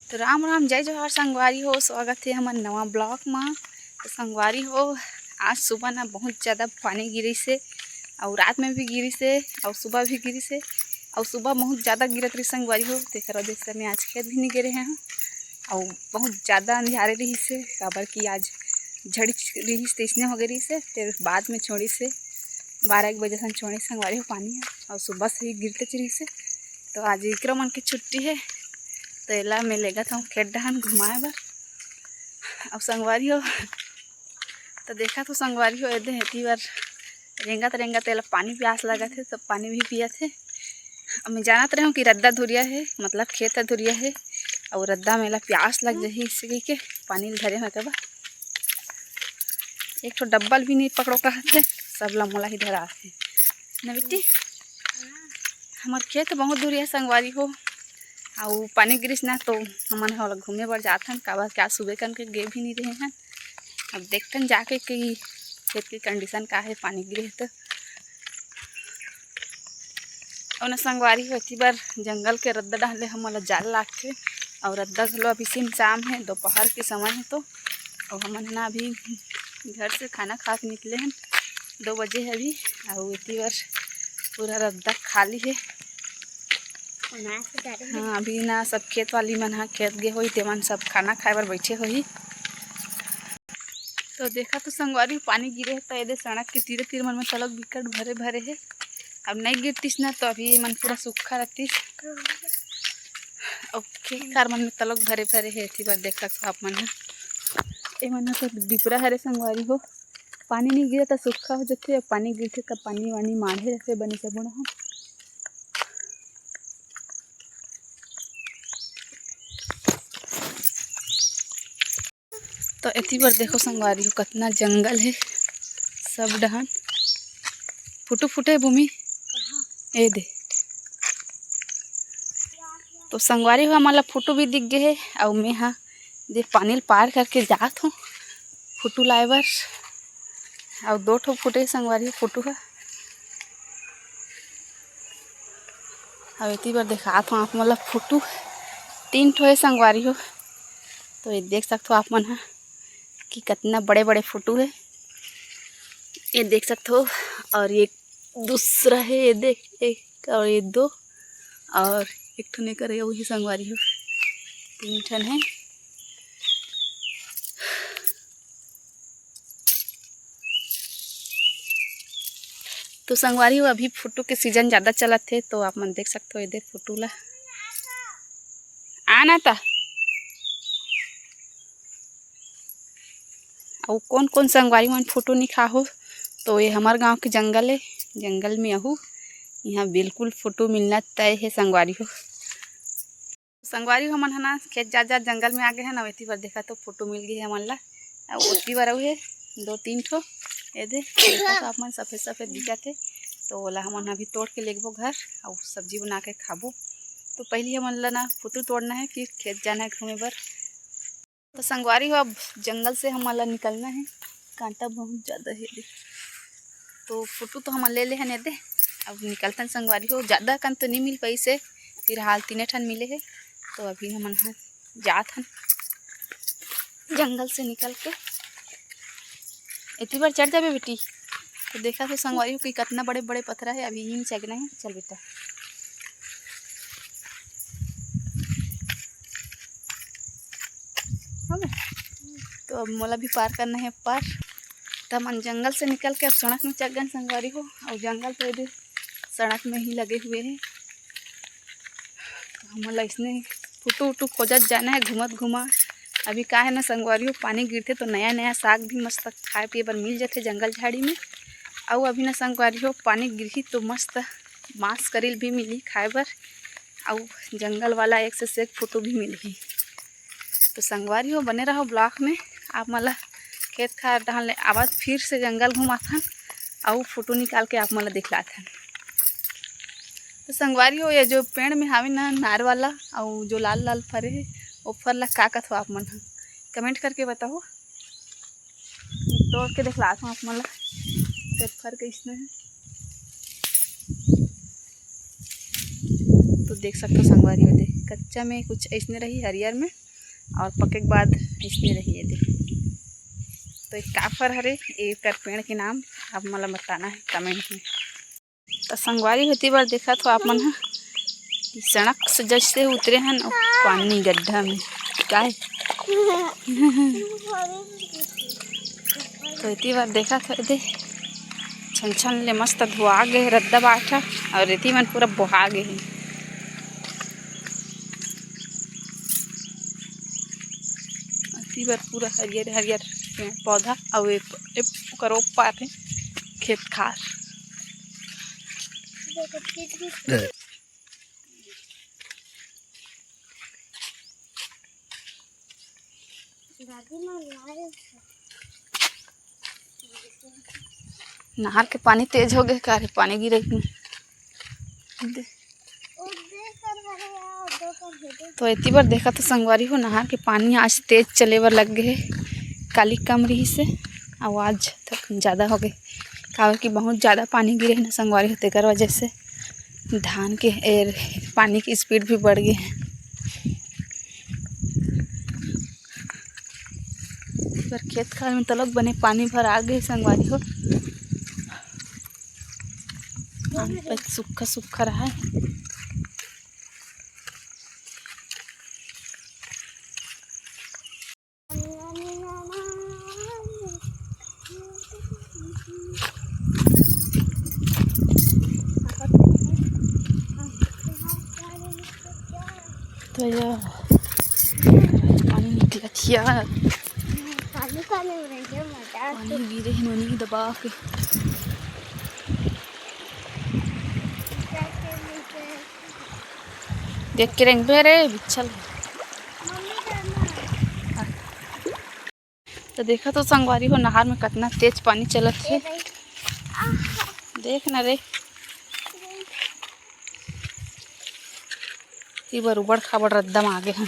तो राम राम जय जोहार संगवारी हो। स्वागत है हमारे नवा ब्लॉग में। तो संगवारी हो, आज सुबह ना बहुत ज़्यादा पानी गिरी से और रात में भी गिरी से और सुबह भी गिरी से और सुबह बहुत ज़्यादा गिरत रही संगवारी हो। देख रहे जैसे मैं आज खेत भी नहीं गिरे हैं और बहुत ज़्यादा अंधियारे रही से काबर की आज झड़ी रही से इसने हो गई से फिर बाद में छोड़ी से 12-1 बजे से छोड़ी संगवारी हो पानी है और सुबह से ही गिरते रही से। तो आज इकरो मन की छुट्टी है तो एला मैं लेगा था खेत डहान घुमाए बर। अब संगवारी हो तो देखा तो संगवारी हो एदे हेती बार रेंगत रेंगत एला पानी प्यास लगा थे तो पानी भी पिया थे। अब मैं जानत रही हूँ कि रद्दा धुरिया है मतलब खेत धुरिया है और रद्दा में एला प्यास लग जाही इसलिए के पानी धरे हुए कबा एक तो डब्बल भी नहीं पकड़ो कहते सब ला मोला ही धरा थे ना बेटी। हमार खेत बहुत दूर है संगवारी हो और पानी गिरिस ना तो हमन हो घूमे बर जाथन काबर क्या सुबह कन के गे भी नहीं रहे हैं। अब देखते जाके कि खेत की कंडीशन का है पानी गिरे तो और संगवारी होती बार जंगल के रद्दा डाले हमला जाल लागते और रद्दा घलो अभी सिम शाम है दोपहर के समय है तो और हमन ना अभी घर से खाना खा के निकले हैं 2 बजे है अभी और इतनी बार पूरा रद्दा खाली है। हाँ अभी ना सब खेत वाली मन हाँ खेत गे हो तेमन सब खाना खाए बर बैठे होही। तो देखा तो संगवारी पानी गिरे है तो ये सड़क के तीरे तीर मन में तलक बिकट भरे भरे है। अब नहीं गिरतीस ना तो अभी मन पूरा सूखा रहतीस और खेत कार मन में तलक भरे भरे है। इसी बार देख सकते आप मन ये मन तो डिपरा हरे संगवारी हो पानी नहीं गिरे तो सूखा हो जाते और पानी गिरते तब पानी वानी माढ़े रहते बने से बुढ़ा हम। तो इतनी बार देखो संगवारी हो कितना जंगल है सब डहान फुटू फुटे भूमि ए दे। तो संगवारी हो हमारा फोटो भी दिख गए है और मैं हाँ दे पानी पार करके जात हूँ फोटो लाए बर और 2 ठो फुटे संगवारी फोटो है और इतनी बार दिखात हूँ आप मतलब फोटो 3 ठो है संगवारी हो। तो ये देख सकते हो आप मन हाँ कि कितना बड़े बड़े फोटो है ये देख सकते हो। और ये दूसरा है ये देख एक और ये 2 और एक ठो नहीं करे वही संगवारी हो 3 ठन है। तो संगवारी हो अभी फोटो के सीजन ज़्यादा चला थे तो आप मन देख सकते हो ये देख फोटो ला आना था और कौन कौन संगवारी मन फोटो नहीं खा हो तो ये हमारे गांव के जंगल है जंगल में आहू यहाँ बिल्कुल फोटो मिलना तय है संगवारी हो। संगवारी हो हमन है खेत जा जंगल में आ गए हैं ना वैसी बार देखा तो फोटो मिल गई है हमन ला और उतनी बार है 2-3 ठो ये देखा तो आप मन सफ़ेद सफ़ेद दिखा थे तो ओला हमन अभी तोड़ के लेगबो घर और सब्जी बना के खाबो। तो पहले हमन ला ना फोटो तोड़ना है फिर खेत जाना है घूमे बर। तो संगवारी हो अब जंगल से हमारा निकलना है कांटा बहुत ज़्यादा है तो फोटो तो हम ले हैं दे अब निकलते हैं संगवारी हो। ज़्यादा कन तो नहीं मिल पाई से फिलहाल 3 ठन मिले है तो अभी हम हाँ जात हन जंगल से निकल के इतनी बार चढ़ जाबे बेटी। तो देखा तो संगवारी हो कि कितना बड़े बड़े पत्थर है अभी ही चढ़ना है। चल बेटा तो अब मोला भी पार करना है पार। तो हम जंगल से निकल के अब सड़क में चल गए संगवारी हो और जंगल तो इधर सड़क में ही लगे हुए हैं। तो हमारा इसने फोटो वोटो खोजत जाना है घूमत घुमा। अभी का है ना संगवारी हो पानी गिरते तो नया नया साग भी मस्त खाए पिए बर मिल जाते जंगल झाड़ी में और अभी ना संगवारी हो पानी गिरही तो मस्त मांस करील भी मिली खाए बर और जंगल वाला एक से एक फोटो भी मिली। तो संगवारी हो बने रहो ब्लॉक में आप मला खेत खार डाल आवाज फिर से जंगल घुमाथन और फोटो निकाल के आप मला दिखलाथन। तो संगवारी हो ये जो पेड़ में हावे ना नार वाला और जो लाल लाल फरे है वो फर ला का कथो आप मन कमेंट करके बताओ तोड़ के दिखलात हूँ आप मन ला फर कैसने है। तो देख सकते हो संगवारी हो देख कच्चा में कुछ ऐसने रही हरियर में और पके के बाद ऐसने रही है देख। तो एक काफर हरे एक पेड़ के नाम आप मला बताना है कमेंट में। तो संगवारी होती बार देखा तो आप मन सड़क से जैसे उतरे हैं और पानी गड्ढा में क्या है। तो इतनी बार देखा था दे छन छन ले मस्त धुआ गए रद्दा बाठा और रेती मन पूरा बहा गए हैं। इतनी बार पूरा हरियर हरियर पौधा और करो पार है खेत खार। नहर के पानी तेज हो गए का पानी गिरे तो इतनी बार देखा तो संगवारी हो नहर के पानी आज तेज चले बर लग गए काली कम रही से आवाज़ तक ज़्यादा हो गई कारण कि बहुत ज़्यादा पानी गिरे है ना संगवारी होते कर वजह से धान के पानी की स्पीड भी बढ़ गई है। पर खेत खाल में तलक बने पानी भर आ गए संगवारी हो सूखा सूखा रहा है। तो यह पानी निकला पानी गिरे हैं नोनी दबा के देख के रंग रे बिछल। तो देखा तो संगवारी हो नहर में कितना तेज पानी चलत है देख न रे। ई बार उबड़ खाबड़ रद्दम आगे हैं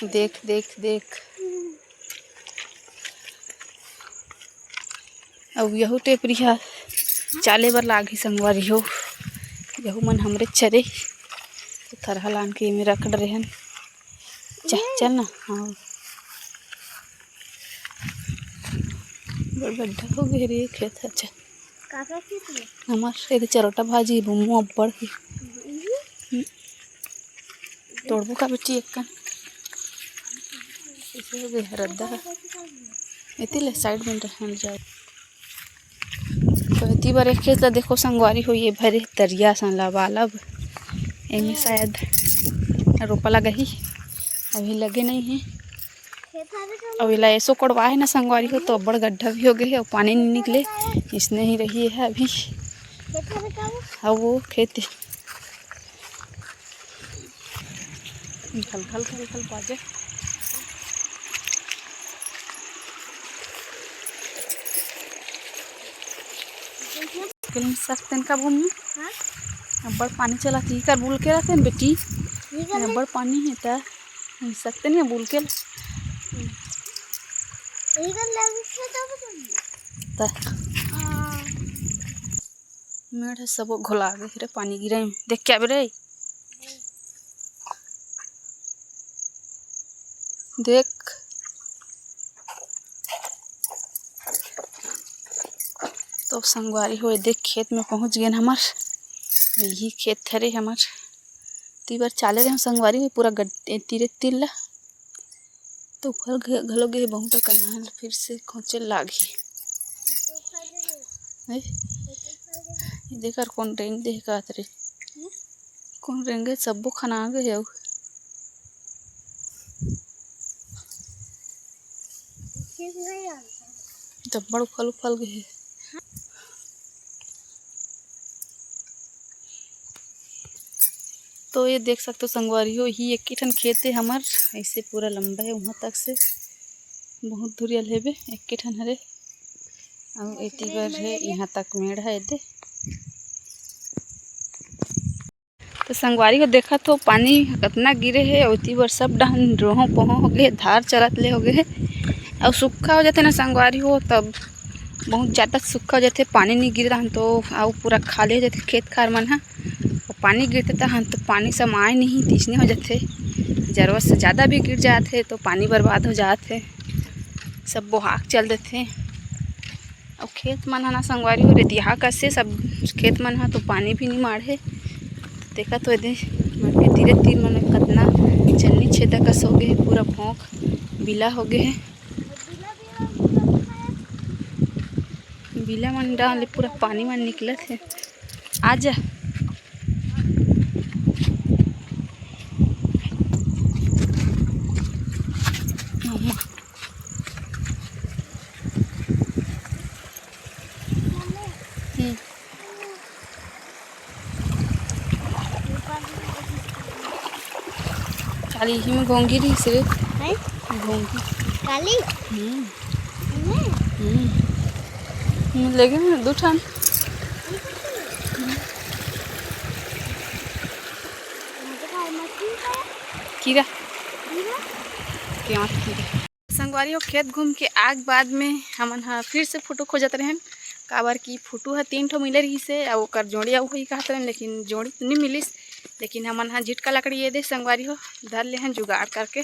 देख देख देख। अब यहू टेपरिया चाले बर लागी संगवारी हो यहू मन हमरे चरे तो थरहा लान के में रख रहे हैं चल ना। हाँ गड्ढा हो गए रे खेत अच्छा हमारे चरोटा भाजी बुमू अब्बड़ की तोड़बू का बेटी एक ऐसे हो गए रद्दा इतने ले साइड में रहने जाए। तो इतनी बार एक खेत देखो संगवारी हो ये भरे दरिया सन लबालब इनमें शायद रोपा लगा ही अभी लगे नहीं है। अब इला ऐसो कड़वा है ना संगवारी हो तो अब्बड़ गड्ढा भी हो गए है और पानी नहीं निकले इसने ही रही है अभी। हाँ वो खेत खल खल खल खल बाजे सकते का भूमि में अब्बड़ पानी चला थी कर बुल के रहते बेटी अब्बड़ पानी है तो सकते नहीं बुल के मेढ़ सब घोला गए रे पानी गिरे देख क्या रे देख। तो संगवारी हो देख खेत में पहुंच गए हमार यही खेत थे रे हमार ती बार चाले रहे संगवारी हो पूरा गड्ढे तीरे तिल्ला तो फल घलो गए बहुत कनाल फिर से खोचे लागी देखकर कौन रेंग देखा रे कौन रेंगे सबो खाना गए है तो बड़ फल फल गए। तो ये देख सकते हो संगवारी हो ही एक ठन खेत है हमार ऐसे पूरा लंबा है वहाँ तक से बहुत दूरियल है बे एक ठन हरे और एती बार है यहाँ तक मेढ़ है दे। तो संगवारी को देखा तो पानी कितना गिरे है और इतनी बार सब डहन रोहों पोहों हो गए धार चलत ले हो गए और सूखा हो जाते ना संगवारी हो तब बहुत ज़्यादा सूखा हो जाते पानी नहीं गिर रहा तो आउ पूरा खाली हो जाते खेत खार मन है और पानी गिरते तो पानी समाए नहीं तीसने हो जाते, ज़रूरत से ज़्यादा भी गिर जाते तो पानी बर्बाद हो जाते, सब बोहाक चल देते। और खेत मन हा संगवारी हो रेतिहा कसे सब खेत मन हा तो पानी भी नहीं माढ़े, देखा तो ये के तीरे तीर मन कतना चन्नी छेदा कस हो गए, पूरा भोंक बिला हो गए है, बिला मन डाले पूरा पानी मन निकलत है। आजा काली ही में घोंगी रही से घोंगी काली लगे ना 2 ठान कीड़ा क्या कीड़ा। संगवारी हो खेत घूम के आग बाद में हमन हा फिर से फोटो खोजत रहें, काबर की फोटो हा 3 ठो मिले रही से और ओकर जोड़ी आउ ही कहत रहें, लेकिन जोड़ी तो नहीं मिलिस। लेकिन हमन हा झिटका लकड़ी ये दे संगवारी हो धर ले हन जुगाड़ करके,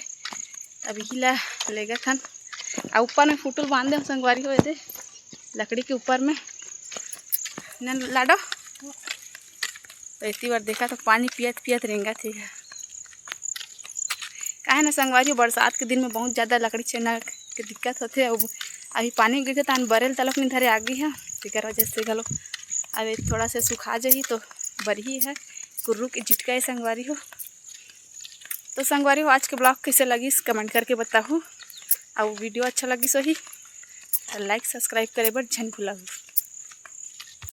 अभी ही ला लेगा थन और ऊपर में फुटुल बांध दे संगवारी हो दे लकड़ी के ऊपर में न लाडो। तो इतनी बार देखा तो पानी पियत पियत रेंगा थे, काहे ना संगवारी हो बरसात के दिन में बहुत ज़्यादा लकड़ी चढ़ना के दिक्कत होते, और अभी पानी गिरते तो बरेल तलक नहीं धरे आगे है, तेकर वजह से घलो अभी थोड़ा से सुखा जाही तो बरही है कुर्रू के झिटका है संगवारी हो। तो संगवारी हो आज के ब्लॉग कैसे लगिस कमेंट करके बताओ, और वीडियो अच्छा लगिस वही लाइक सब्सक्राइब करे बर झन भूला।